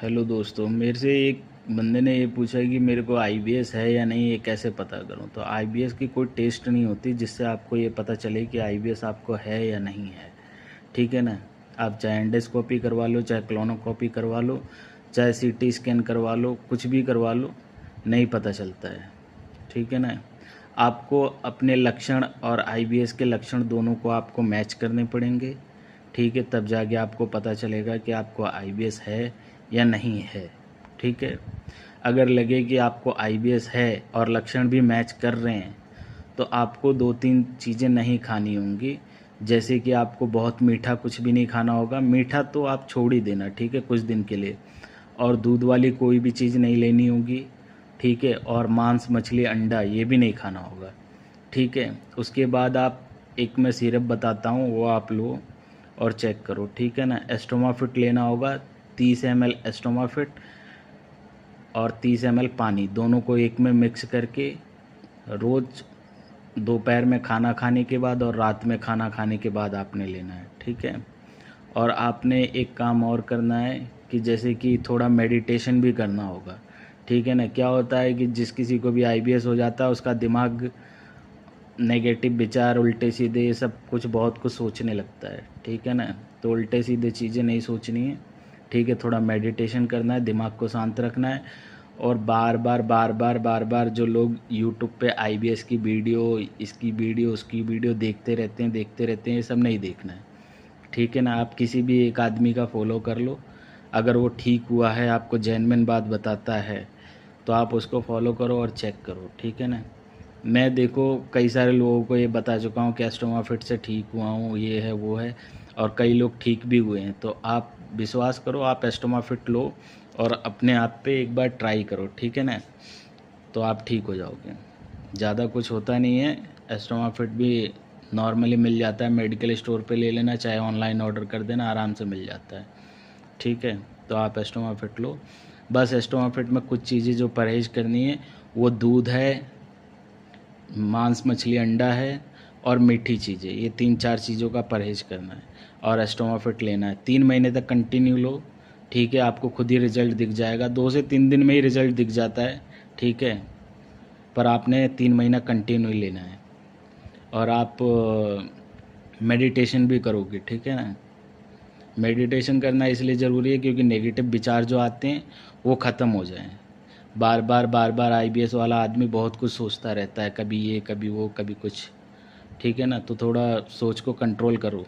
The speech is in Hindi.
हेलो दोस्तों, मेरे से एक बंदे ने ये पूछा कि मेरे को आईबीएस है या नहीं, ये कैसे पता करूं। तो आईबीएस की कोई टेस्ट नहीं होती जिससे आपको ये पता चले कि आईबीएस आपको है या नहीं है। ठीक है ना। आप चाहे एंडोस्कोपी करवा लो, चाहे कोलोनोस्कोपी करवा लो, चाहे सीटी स्कैन करवा लो, कुछ भी करवा लो, नहीं पता चलता है। ठीक है ना। आपको अपने लक्षण और आईबीएस के लक्षण दोनों को आपको मैच करने पड़ेंगे। ठीक है, तब जाके आपको पता चलेगा कि आपको आईबीएस है या नहीं है। ठीक है। अगर लगे कि आपको आईबीएस है और लक्षण भी मैच कर रहे हैं तो आपको 2-3 चीज़ें नहीं खानी होंगी। जैसे कि आपको बहुत मीठा कुछ भी नहीं खाना होगा। मीठा तो आप छोड़ ही देना, ठीक है, कुछ दिन के लिए। और दूध वाली कोई भी चीज़ नहीं लेनी होगी। ठीक है। और मांस, मछली, अंडा ये भी नहीं खाना होगा। ठीक है। उसके बाद आप एक मैं सिरप बताता हूँ, वो आप लो और चेक करो। ठीक है ना। एस्टोमाफिट लेना होगा, 30 ml एस्टोमाफिट और 30 ml पानी, दोनों को एक में मिक्स करके रोज़ दोपहर में खाना खाने के बाद और रात में खाना खाने के बाद आपने लेना है। ठीक है। और आपने एक काम और करना है कि जैसे कि थोड़ा मेडिटेशन भी करना होगा। ठीक है ना। क्या होता है कि जिस किसी को भी आईबीएस हो जाता है उसका दिमाग नेगेटिव विचार, उल्टे सीधे, ये सब कुछ बहुत कुछ सोचने लगता है। ठीक है ना। तो उल्टे सीधे चीज़ें नहीं सोचनी है। ठीक है। थोड़ा मेडिटेशन करना है, दिमाग को शांत रखना है। और बार बार जो लोग यूट्यूब पे आईबीएस की वीडियो, इसकी वीडियो, उसकी वीडियो देखते रहते हैं, ये सब नहीं देखना है। ठीक है ना। आप किसी भी एक आदमी का फॉलो कर लो, अगर वो ठीक हुआ है, आपको जेन्युइन बात बताता है, तो आप उसको फॉलो करो और चेक करो। ठीक है ना। मैं देखो कई सारे लोगों को ये बता चुका हूँ कि एस्टोमा फिट से ठीक हुआ हूँ, ये है वो है, और कई लोग ठीक भी हुए हैं। तो आप विश्वास करो, आप एस्टोमा फिट लो और अपने आप पे एक बार ट्राई करो। ठीक है ना। तो आप ठीक हो जाओगे। ज़्यादा कुछ होता नहीं है। एस्टोमा फिट भी नॉर्मली मिल जाता है, मेडिकल स्टोर पे ले लेना, चाहे ऑनलाइन ऑर्डर कर देना, आराम से मिल जाता है। ठीक है। तो आप एस्टोमा फिट लो। बस एस्टोमा फिट में कुछ चीज़ें जो परहेज़ करनी है, वो दूध है, मांस, मछली, अंडा है और मीठी चीज़ें, ये 3-4 चीज़ों का परहेज़ करना है और एस्टोमाफिट लेना है। 3 महीने तक कंटिन्यू लो। ठीक है। आपको खुद ही रिज़ल्ट दिख जाएगा, 2 से 3 दिन में ही रिज़ल्ट दिख जाता है। ठीक है। पर आपने 3 महीना कंटिन्यू लेना है। और आप मेडिटेशन भी करोगे। ठीक है ना। मेडिटेशन करना इसलिए ज़रूरी है क्योंकि नेगेटिव विचार जो आते हैं वो ख़त्म हो जाएं। बार बार आईबीएस वाला आदमी बहुत कुछ सोचता रहता है, कभी ये, कभी वो, कभी कुछ। ठीक है ना। तो थोड़ा सोच को कंट्रोल करो।